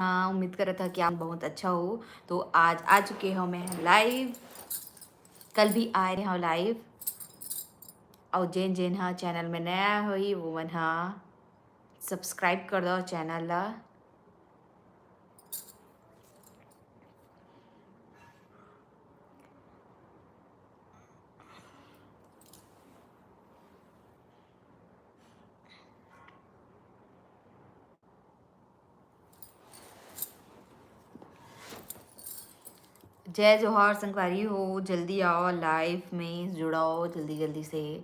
हाँ, उम्मीद कर रहा था कि आप बहुत अच्छा हो। तो आज आ चुके हो मैं लाइव। कल भी आए रहे हो लाइव। और जेन जेन हाँ चैनल में नया हुई वो मन हाँ सब्सक्राइब कर दो चैनल ला। जय जोहार संगवारी हो, जल्दी आओ लाइव में जुड़ाओ जल्दी जल्दी से।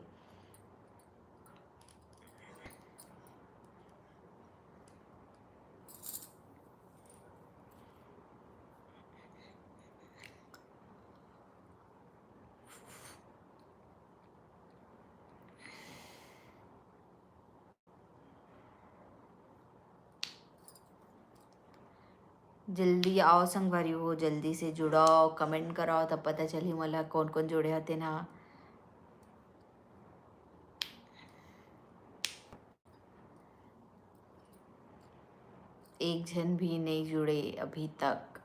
जल्दी आओ संगवारी हो, जल्दी से जुड़ाओ, कमेंट कराओ तब पता चली मला कौन कौन जुड़े होते ना। एक जन भी नहीं जुड़े अभी तक।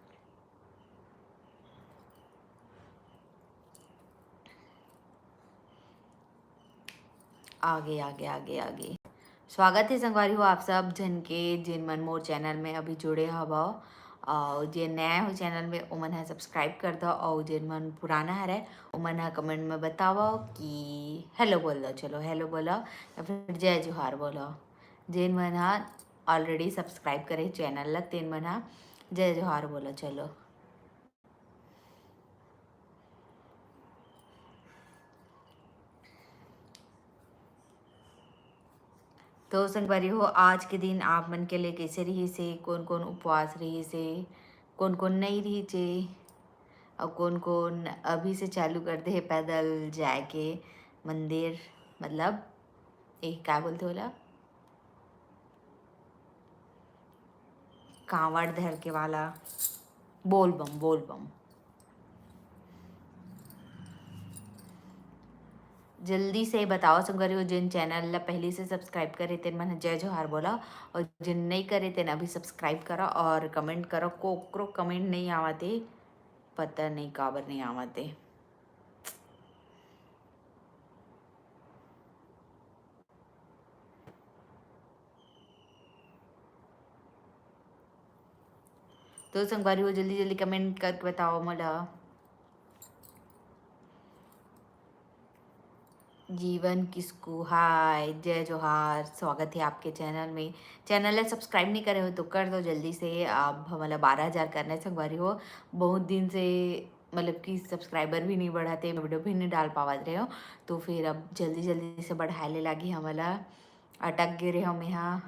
आगे आगे आगे आगे। स्वागत है संगवारी हो आप सब जन के जिन मन मोर चैनल में अभी जुड़े हवा। और जे नया हो चैनल में उमन है सब्सक्राइब कर दो, और जिन मन पुराना है उमन है कमेंट में बताओ कि हेलो बोल दो। चलो हेलो बोलो या फिर जय जोहार बोलो। जिन मन हा ऑलरेडी सब्सक्राइब करे चैनल ला तेन मन हा जय जोहार बोलो। चलो तो संगवारी हो, आज के दिन आप मन के लिए कैसे रही से, कौन कौन उपवास रही से, कौन कौन नहीं रही चे, और कौन कौन अभी से चालू कर दे पैदल जाए के मंदिर। मतलब एक क्या बोलते होला, कांवड़ धर के वाला, बोल बम बोल बम। जल्दी से बताओ संगवारी हो, जिन चैनल ला पहले से सब्सक्राइब करे तेन मन जय जोहार बोला, और जिन नहीं करे तेन अभी सब्सक्राइब करो और कमेंट करो। कोकरो कमेंट नहीं आवाते, पता नहीं काबर नहीं आवाते। तो संगवारी हो जल्दी जल्दी कमेंट करके बताओ मला। जीवन किसको हाय जय जोहार, स्वागत है आपके चैनल में। चैनल है सब्सक्राइब नहीं करे हो तो कर दो जल्दी से। आप मतलब 12,000 करना है संगवारी हो। बहुत दिन से मतलब कि सब्सक्राइबर भी नहीं बढ़ाते, वीडियो भी नहीं डाल पावत रहे हो, तो फिर अब जल्दी जल्दी से बढ़ाने लगी हमला। अटक गिरे हम यहाँ।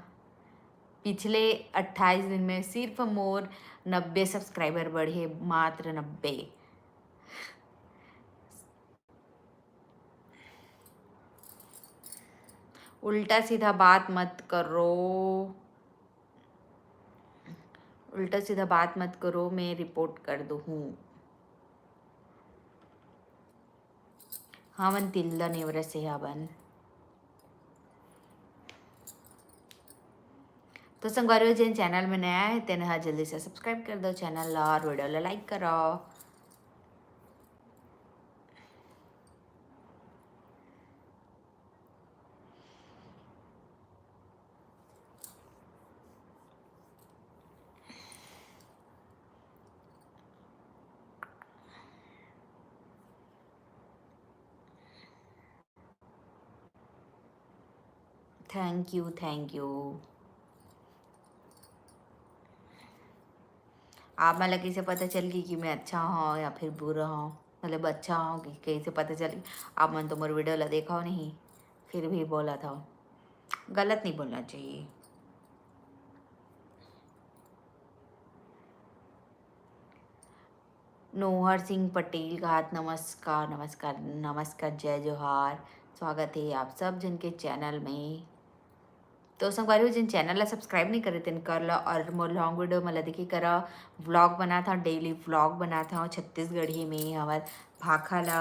पिछले 28 दिन में सिर्फ मोर 90 सब्सक्राइबर बढ़े, मात्र 90। उल्टा सीधा बात मत करो, उल्टा सीधा बात मत करो, मैं रिपोर्ट कर दूँ। हमन तिल्ला नेवरा से हवन। तो संगवारी जिन चैनल में नया है तेन हा जल्दी से सब्सक्राइब कर दो चैनल ला और वीडियो ला लाइक करो। Thank you thank you. आप मतलब कैसे पता चल गई कि मैं अच्छा हूँ या फिर बुरा हूँ, मतलब अच्छा हूँ कि कैसे पता चली। आप मन तो मोर वीडियो ला देखा हो नहीं, फिर भी बोला था। गलत नहीं बोलना चाहिए। नोहर सिंह पटेल घाट, नमस्कार नमस्कार नमस्कार, जय जोहार। स्वागत है आप सब जन के चैनल में। तो संगवारी हो जिन चैनल ला सब्सक्राइब नहीं करे तेन कर ला, और मोर लॉन्ग वीडियो मला देखी करा। व्लॉग बना था, डेली व्लॉग बना था छत्तीसगढ़ी में। हमार भाखा ला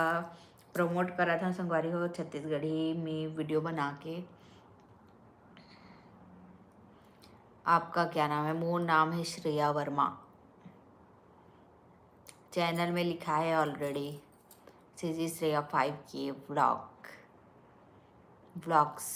प्रमोट करा था संगवारी हो, छत्तीसगढ़ी में वीडियो बना के। आपका क्या नाम है? मोर नाम है श्रेया वर्मा। चैनल में लिखा है already, CG Shreya 5K vlogs.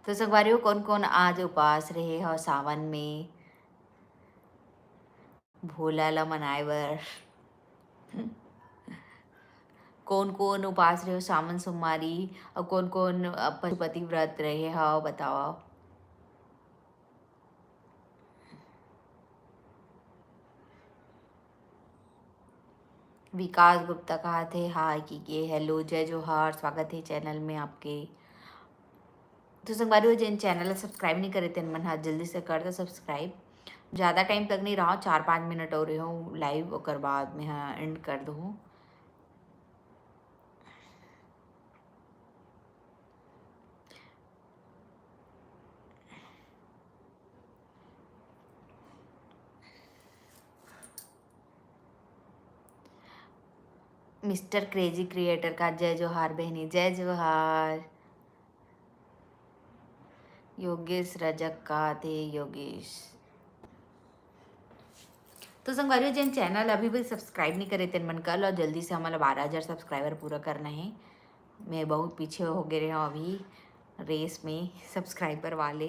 तो संगवारी कौन कौन आज उपवास रहे हो सावन में भोला ला मनाए बर? कौन कौन उपवास रहे हो सावन सोमवारी, और कौन कौन पशुपति व्रत रहे हो बताओ। विकास गुप्ता कहा थे हाय की हेलो जय जोहार, स्वागत है चैनल में आपके। तो संगवारी हो जिन चैनल सब्सक्राइब नहीं करे तेन मन हाथ जल्दी से कर दो सब्सक्राइब। ज़्यादा टाइम तक नहीं रहा, 4-5 मिनट हो रहे हो लाइव, और बाद में हाँ एंड कर दूँ। मिस्टर क्रेजी क्रिएटर का जय जोहार बहनी, जय जोहार। योगेश रजक का थे योगेश। तो संगवारी जिन चैनल अभी भी सब्सक्राइब नहीं करे तेन मन कर लो जल्दी से, हमारा 12,000 सब्सक्राइबर पूरा करना है। मैं बहुत पीछे हो गए हूँ अभी रेस में सब्सक्राइबर वाले।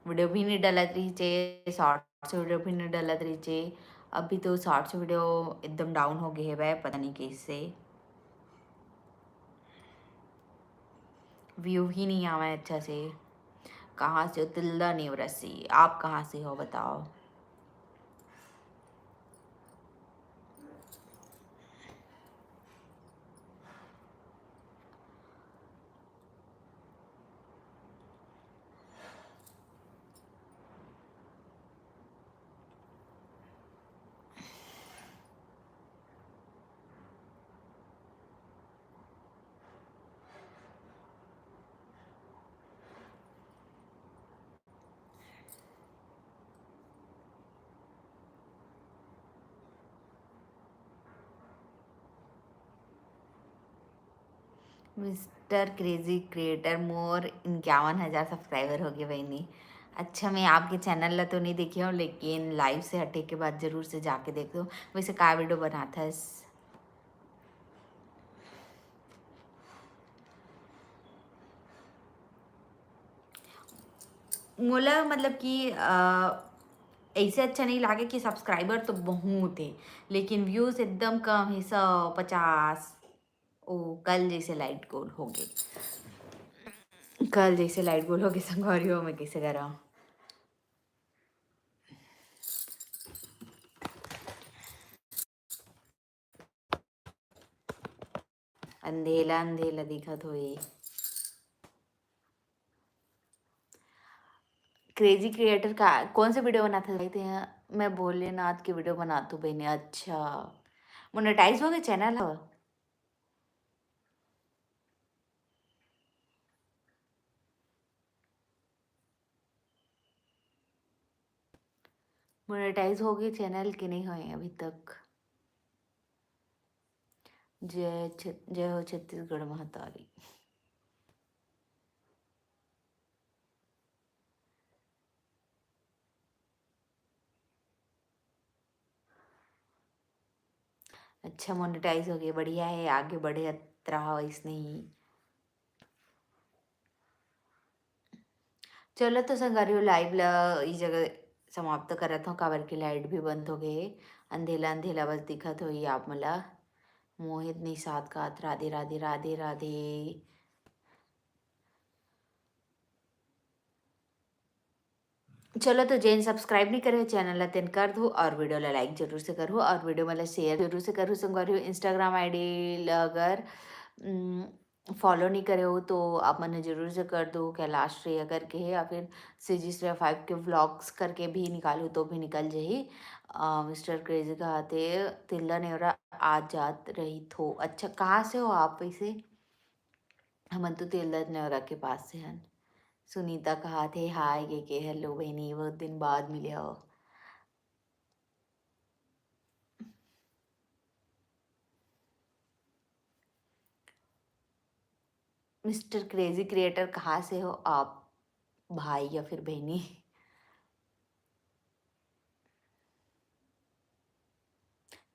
वीडियो भी नहीं डलत रही चे, शॉर्ट्स वीडियो भी नहीं डलत रही चे। अभी तो शॉर्ट्स वीडियो एकदम डाउन हो गए है वह, पता नहीं कैसे व्यू ही नहीं आवा है अच्छा से। कहाँ से हो? तिल्दा नेवरसी। आप कहाँ से हो बताओ। मिस्टर क्रेजी क्रिएटर मोर 51,000 सब्सक्राइबर हो गए बहनी। अच्छा, मैं आपके चैनल ला तो नहीं देखी हूँ, लेकिन लाइव से हटे के बाद जरूर से जाके देख दो। वैसे का वीडियो बनाता है? मोला मतलब कि ऐसे अच्छा नहीं लगे कि सब्सक्राइबर तो बहुत है लेकिन व्यूज एकदम कम है, 150। ओ कल जैसे लाइट गोल हो गए, कल जैसे लाइट गोल हो गए संगवारी में कैसे करा। अंधेला अंधेला दिखत होई। क्रेजी क्रिएटर का कौन सा वीडियो बनाते थे? मैं भोलेनाथ की वीडियो बनाती हूँ बहनी। अच्छा, मोनेटाइज हो गए चैनल हो? मोनेटाइज हो गए चैनल के नहीं हुए अभी तक? जय हो छत्तीसगढ़ महतारी। अच्छा, मोनेटाइज हो गए, बढ़िया है, आगे बढ़े रहा इसने ही। चलो तो संगारियो लाइव ला इस जगह समाप्त करत हूँ, काबर की लाइट भी बंद हो गए। अंधेला अंधेला बस दिखत होई आप मला। मोहित निषाद का राधे राधे राधे राधे। चलो तो जेन सब्सक्राइब नहीं करे चैनल ला तेन कर दो, और वीडियो ला लाइक जरूर से करो, और वीडियो मतलब शेयर जरूर से करो संगवारी। इंस्टाग्राम आईडी अगर फॉलो नहीं करे हो तो आप मैंने जरूर से कर दो, कैलाश श्रेया करके है, या फिर सीजी श्रेया 5 के व्लॉग्स करके भी निकालू तो भी निकल जाही। मिस्टर क्रेजी का आते तिल्ला नेवरा आज जात रही थो। अच्छा, कहाँ से हो आप वैसे? हम तो तिल्ला नेवरा के पास से हैं। सुनीता कहा थे हाय के हेलो बहनी, बहुत दिन बाद मिले हो। मिस्टर क्रेजी क्रिएटर कहाँ से हो आप, भाई या फिर बहनी?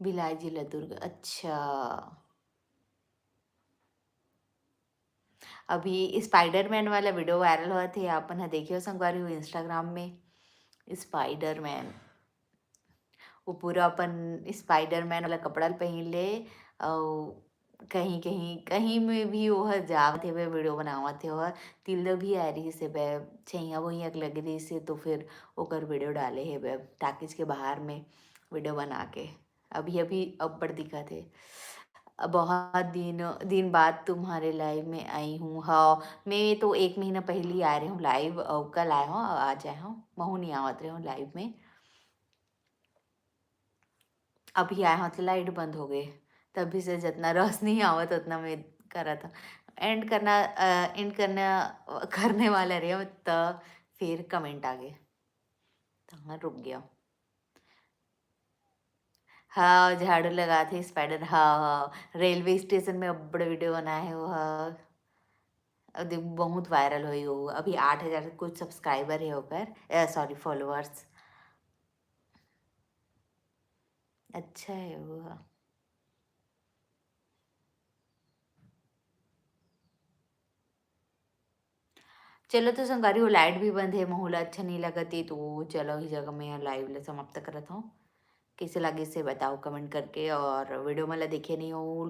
भिलाई जिला दुर्ग, अच्छा। अभी स्पाइडरमैन वाला वीडियो वायरल हुआ थे, आपन हा देखियो संगवारी हो इंस्टाग्राम में। स्पाइडरमैन, वो पूरा अपन स्पाइडरमैन वाला कपड़ा पहन ले, और कहीं कहीं कहीं में भी वह जावत हे वीडियो बनावत हे वह, तिल्लो भी आ रही से बे, छैया वो लग रही से, तो फिर ओकर वीडियो डाले है बे टाकिज के बाहर में वीडियो बना के। अभी अभी अब्बड़ दिखत है। बहुत दिन बाद तुम्हारे लाइव में आई हूँ, हाँ मैं तो 1 महीना पहले ही आ रही हूँ लाइव, कल आया हूँ, आज आया हूँ, महू नहीं आवत रहे हूँ लाइव में। अभी आया हूँ तो लाइट बंद हो गई, तभी से जितना रस नहीं आवत उतना मैं करा था। एंड करना करने वाला रहे तो फिर कमेंट आ गए, तो हाँ रुक गया। हाँ झाड़ू लगा थे स्पाइडर, हाँ हाँ रेलवे स्टेशन में अब बड़े वीडियो बनाए है वो, हाँ अब बहुत वायरल हुई वो। अभी 8,000 कुछ सब्सक्राइबर है ओकर, सॉरी फॉलोअर्स। अच्छा है वो, हाँ। चलो तो संगारी वो लाइट भी बंद है, माहौल अच्छा नहीं लगती, तो चलो इस जगह मैं लाइव ले समाप्त करत हूँ। कैसे लगे इसे बताओ कमेंट करके, और वीडियो मला देखे नहीं हो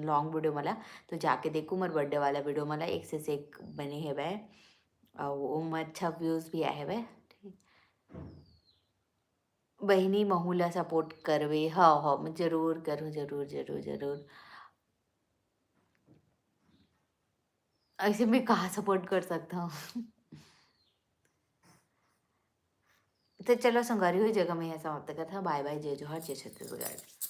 लॉन्ग वीडियो मला, तो जाके देखो मोर बर्थडे वाला वीडियो मला एक से एक बने है वह, और वो में अच्छा व्यूज़ भी आए है वह। ठीक, बहनी महूला सपोर्ट करवे, हाँ हाँ मैं जरूर करूँ, जरूर जरूर जरूर। ऐसे मैं कहाँ सपोर्ट कर सकता हूँ। तो चलो संगारी हुई जगह में ऐसा होता था, बाय बाय, जय जोहर, जय छत्तीसगढ़।